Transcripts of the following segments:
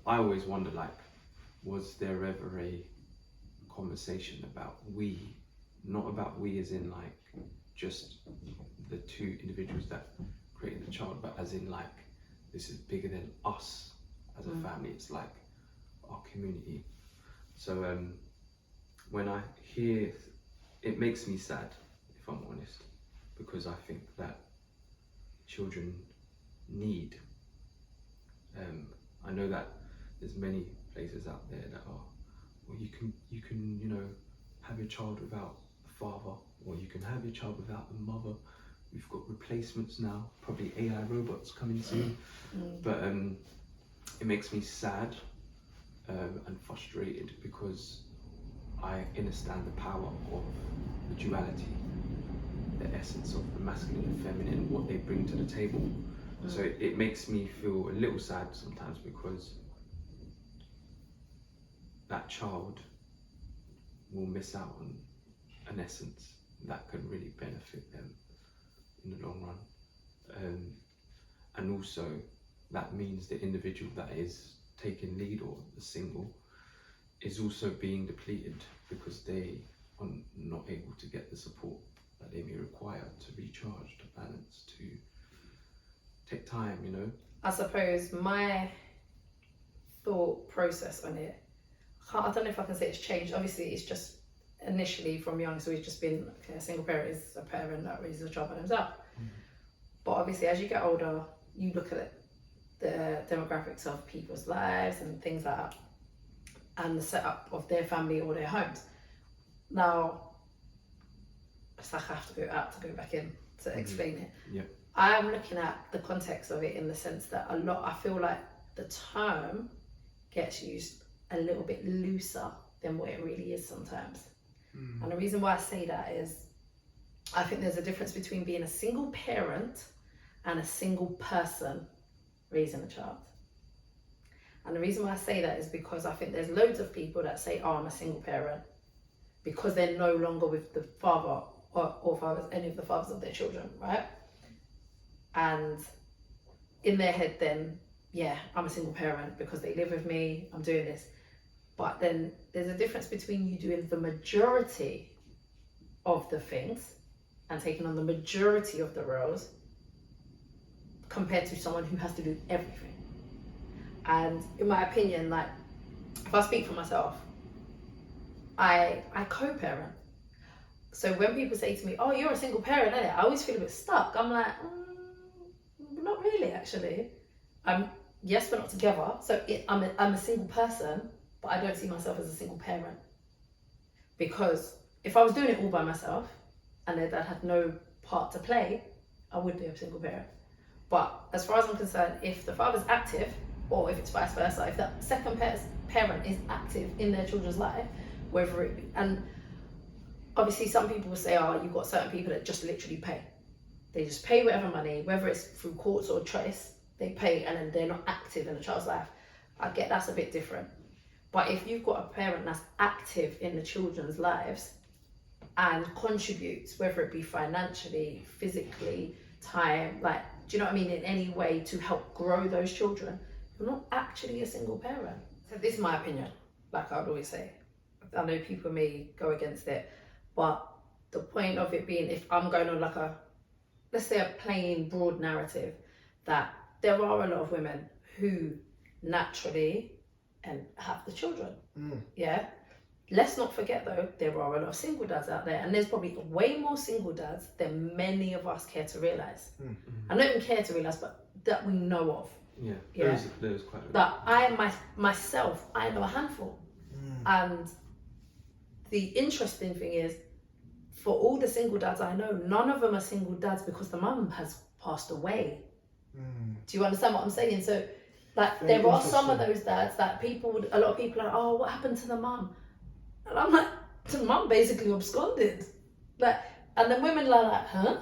I always wonder, like, was there ever a conversation about we, not about we as in like just the two individuals that created the child, but as in like this is bigger than us as a family. It's like our community. So when I hear, it makes me sad, if I'm honest, because I think that children need. I know that there's many places out there that are, well, you can have your child without a father, or you can have your child without a mother. We've got replacements now, probably AI robots coming soon. But it makes me sad and frustrated because I understand the power of the duality, the essence of the masculine and feminine, what they bring to the table. So it makes me feel a little sad sometimes because that child will miss out on an essence that could really benefit them in the long run. And also that means the individual that is taking lead, or the single, is also being depleted because they are not able to get the support that they may require to recharge, to balance, to take time, you know? I suppose my thought process on it, I don't know if I can say it's changed. Obviously, it's just initially from young, so we've just been, okay, a single parent is a parent that raises a child by themselves. But obviously, as you get older, you look at the demographics of people's lives and things like that, and the setup of their family or their homes. Now, it's like I have to go out to go back in to explain it. Yeah. I'm looking at the context of it in the sense that I feel like the term gets used a little bit looser than what it really is sometimes. And the reason why I say that is I think there's a difference between being a single parent and a single person raising a child. And the reason why I say that is because I think there's loads of people that say, oh, I'm a single parent, because they're no longer with the father or fathers, any of the fathers of their children, right? And in their head then, yeah, I'm a single parent because they live with me, I'm doing this. But then there's a difference between you doing the majority of the things and taking on the majority of the roles compared to someone who has to do everything. And in my opinion, like, if I speak for myself, I co-parent. So when people say to me, oh, you're a single parent, innit? I always feel a bit stuck. I'm like, not really, actually. Yes, we're not together. So I'm a single person, but I don't see myself as a single parent. Because if I was doing it all by myself and their dad had no part to play, I would be a single parent. But as far as I'm concerned, if the father's active, or if it's vice versa, if that second parent is active in their children's life, whether it be, and obviously some people will say, oh, you've got certain people that just literally pay. They just pay whatever money, whether it's through courts or choice, they pay and then they're not active in the child's life. I get that's a bit different. But if you've got a parent that's active in the children's lives and contributes, whether it be financially, physically, time, like, do you know what I mean, in any way to help grow those children, you're not actually a single parent. So this is my opinion, like I would always say. I know people may go against it, but the point of it being, if I'm going on like a, let's say a plain broad narrative, that there are a lot of women who naturally and have the children. Yeah. Let's not forget though, there are a lot of single dads out there, and there's probably way more single dads than many of us care to realise. I don't even care to realise, but that we know of. Yeah. There's quite a lot. That I myself know a handful. And the interesting thing is, for all the single dads I know, none of them are single dads because the mum has passed away. Do you understand what I'm saying? So, like, there are some of those dads that a lot of people are, oh, what happened to the mum? And I'm like, the mum basically absconded. Like, and the women are like, huh?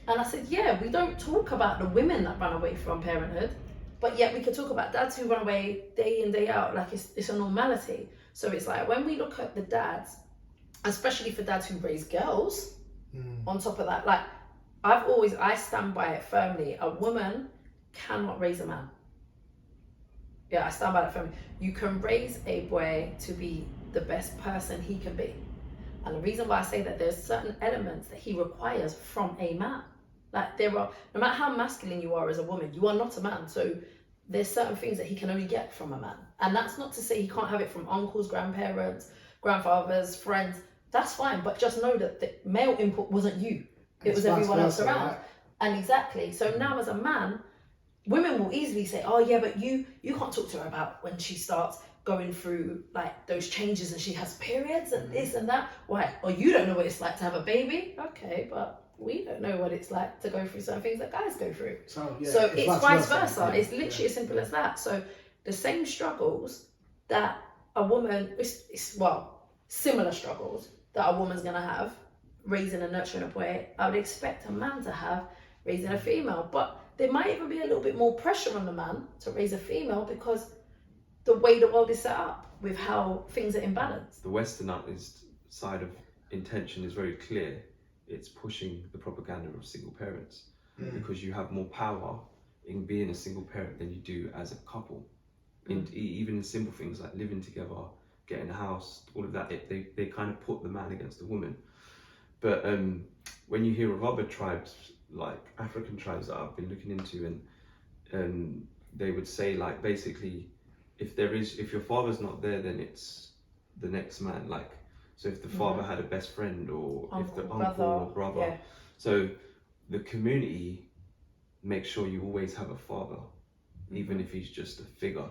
And I said, yeah, we don't talk about the women that run away from parenthood, but yet we could talk about dads who run away day in, day out. Like, it's a normality. So it's like, when we look at the dads, especially for dads who raise girls, on top of that, like, I stand by it firmly. A woman cannot raise a man. Yeah, I stand by that firmly. You can raise a boy to be the best person he can be. And the reason why I say that, there's certain elements that he requires from a man. Like, there are, no matter how masculine you are as a woman, you are not a man. So there's certain things that he can only get from a man. And that's not to say he can't have it from uncles, grandparents, grandfathers, friends. That's fine. But just know that the male input wasn't you. It was everyone else around. Right? And exactly. So now as a man, women will easily say, oh yeah, but you can't talk to her about when she starts going through like those changes and she has periods and this and that. Why? Or you don't know what it's like to have a baby. Okay, but we don't know what it's like to go through certain things that guys go through. So it's vice versa. Yeah, it's literally as simple as that. So the same struggles that a woman, similar struggles that a woman's gonna have raising and nurturing a boy, I would expect a man to have raising a female. But there might even be a little bit more pressure on the man to raise a female because the way the world is set up with how things are imbalanced. The westernized side of intention is very clear. It's pushing the propaganda of single parents because you have more power in being a single parent than you do as a couple. Even in simple things like living together, getting a house, all of that, they kind of put the man against the woman. But when you hear of other tribes, like African tribes that I've been looking into, and they would say like basically, if your father's not there, then it's the next man. Like, so if the father had a best friend, or if the uncle or brother, so the community makes sure you always have a father, even if he's just a figure,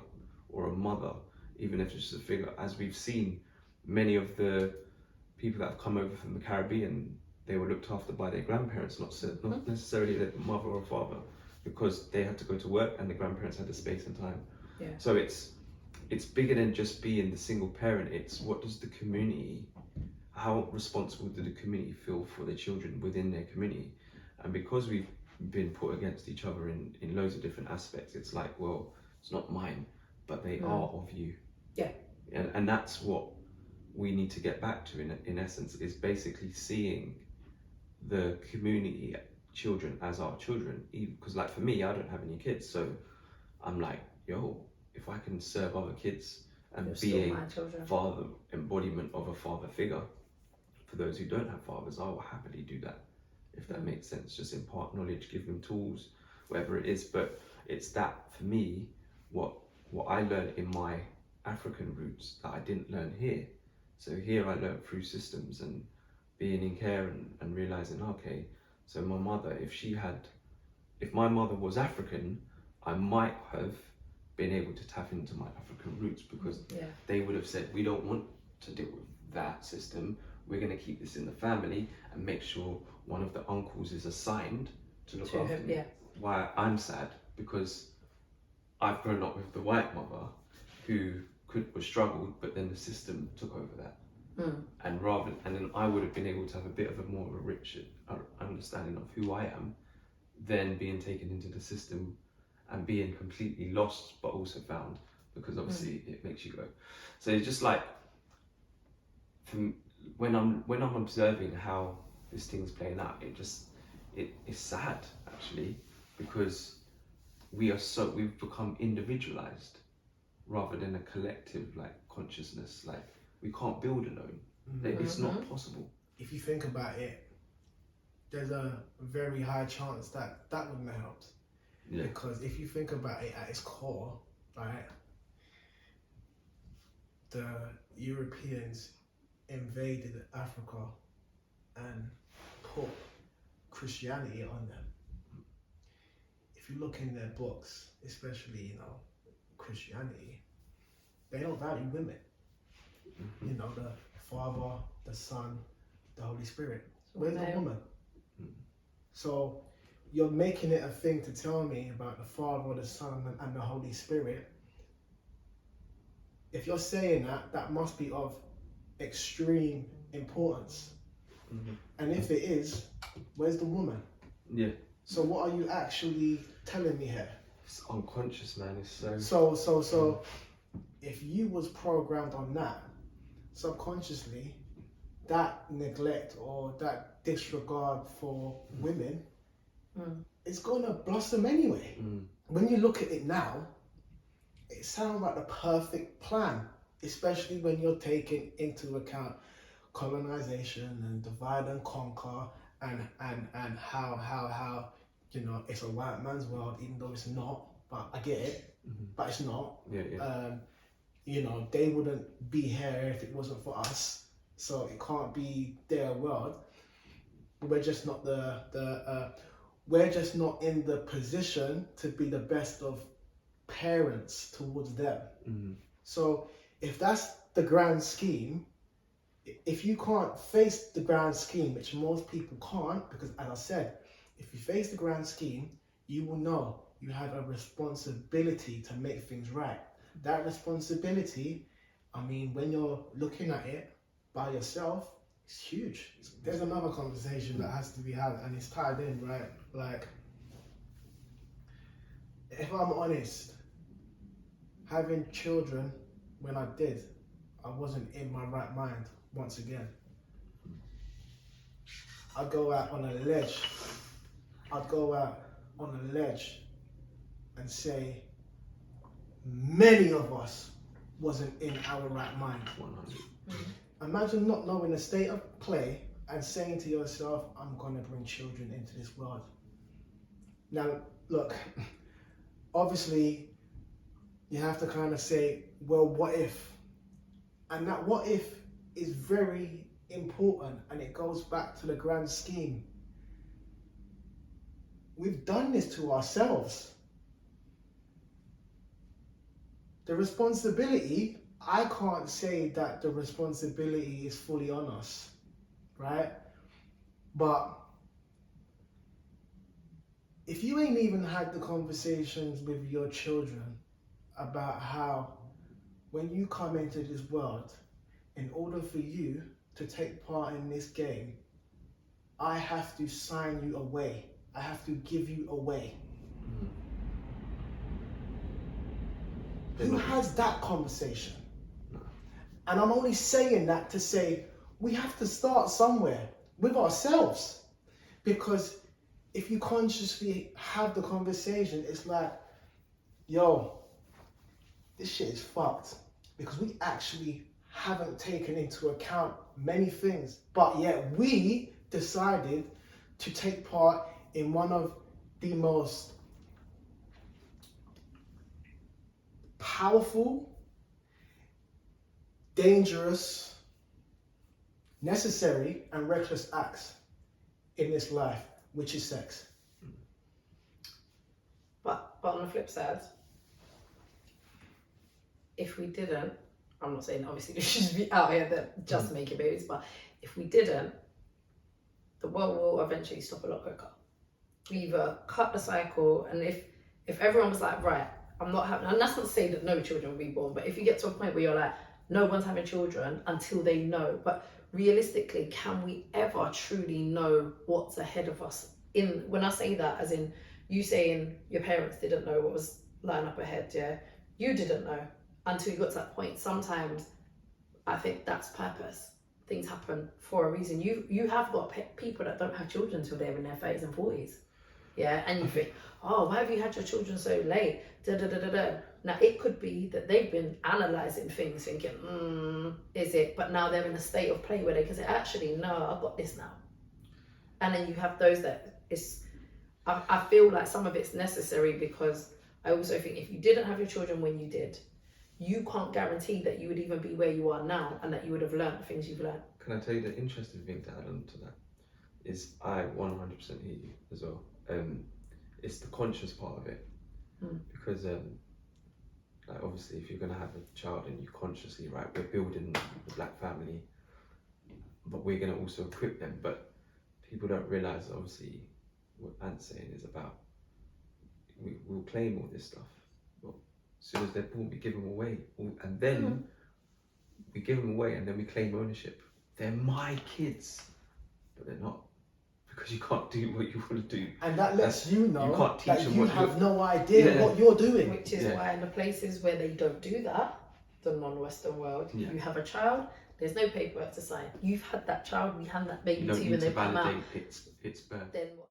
or a mother, even if it's just a figure. As we've seen, many of the people that have come over from the Caribbean, they were looked after by their grandparents, not necessarily their mother or father, because they had to go to work and the grandparents had the space and time. Yeah. So it's bigger than just being the single parent. It's what does the community, how responsible do the community feel for their children within their community? And because we've been put against each other in loads of different aspects, it's like, well, it's not mine, but they are of you. Yeah. And that's what we need to get back to in essence, is basically seeing the community children as our children. Because like for me, I don't have any kids, so I'm like, yo, if I can serve other kids and being father, embodiment of a father figure for those who don't have fathers, I will happily do that, if that makes sense. Just impart knowledge, give them tools, whatever it is. But it's that for me, what I learned in my African roots that I didn't learn here. So here I learned through systems and being in care and realizing, okay, so my mother, if my mother was African, I might have been able to tap into my African roots, because they would have said, we don't want to deal with that system. We're going to keep this in the family and make sure one of the uncles is assigned to look after me. Yeah. Why I'm sad, because I've grown up with the white mother who was struggled, but then the system took over that. And then I would have been able to have a bit of a more of a rich understanding of who I am, than being taken into the system and being completely lost but also found, because obviously it makes you go. So it's just like, when I'm observing how this thing's playing out, it's sad actually, because we've become individualized rather than a collective like consciousness. Like, we can't build alone. It's not possible. If you think about it, there's a very high chance that wouldn't have helped. Yeah. Because if you think about it at its core, right, the Europeans invaded Africa and put Christianity on them. If you look in their books, especially, Christianity, they don't value women. The Father, the Son, the Holy Spirit. Where's the woman? So you're making it a thing to tell me about the Father, the Son, and the Holy Spirit. If you're saying that must be of extreme importance. And if it is, where's the woman? Yeah. So what are you actually telling me here? It's unconscious, man. It's so if you was programmed on that, subconsciously, that neglect or that disregard for women, it's gonna blossom anyway. When you look at it now, it sounds like the perfect plan, especially when you're taking into account colonization and divide and conquer, and how you know it's a white man's world, even though it's not. But I get it, but it's not. Yeah. You know, they wouldn't be here if it wasn't for us. So it can't be their world. We're just not we're just not in the position to be the best of parents towards them. So if that's the grand scheme, if you can't face the grand scheme, which most people can't, because as I said, if you face the grand scheme, you will know you have a responsibility to make things right. That responsibility, I mean, when you're looking at it by yourself, it's huge. There's another conversation that has to be had, and it's tied in, right? Like, if I'm honest, having children when I did, I wasn't in my right mind once again. I'd go out on a ledge. And say many of us wasn't in our right mind. 100. Imagine not knowing the state of play and saying to yourself, I'm going to bring children into this world. Now, look, obviously, you have to kind of say, well, what if? And that what if is very important, and it goes back to the grand scheme. We've done this to ourselves. The responsibility, I can't say that the responsibility is fully on us, right? But if you ain't even had the conversations with your children about how when you come into this world, in order for you to take part in this game, I have to sign you away. I have to give you away. Who has that conversation? And I'm only saying that to say we have to start somewhere with ourselves. Because if you consciously have the conversation, it's like, yo, this shit is fucked. Because we actually haven't taken into account many things. But yet we decided to take part in one of the most powerful, dangerous, necessary, and reckless acts in this life, which is sex. But on the flip side, if we didn't, I'm not saying obviously there should be out here that just making babies, but if we didn't, the world will eventually stop a lot quicker. We either cut the cycle, and if everyone was like, right, I'm not having, and that's not to say that no children will be born, but if you get to a point where you're like, no one's having children until they know, but realistically, can we ever truly know what's ahead of us? When I say that, as in you saying your parents didn't know what was lying up ahead, yeah, you didn't know until you got to that point. Sometimes I think that's purpose. Things happen for a reason. You have got people that don't have children until they're in their 30s and 40s, yeah, and you think, oh, why have you had your children so late? Now it could be that they've been analysing things, thinking, is it? But now they're in a state of play where they can say, actually, no, I've got this now. And then you have those that I feel like some of it's necessary, because I also think if you didn't have your children when you did, you can't guarantee that you would even be where you are now and that you would have learned the things you've learned. Can I tell you the interesting thing to add on to that is I 100% hear you as well. It's the conscious part of it, because like obviously if you're going to have a child and you consciously, right, we're building the black family, but we're going to also equip them. But people don't realise obviously what Ant's saying is about, we'll claim all this stuff, but as soon as they're born we give them away, and then we give them away and then we claim ownership. They're my kids, but they're not, because you can't do what you want to do. And that lets you know you can't teach that them you what have no idea what you're doing. Which is why in the places where they don't do that, the non-Western world, you have a child, there's no paperwork to sign. You've had that child, we hand that baby to you and they come out. Its birth. Then what?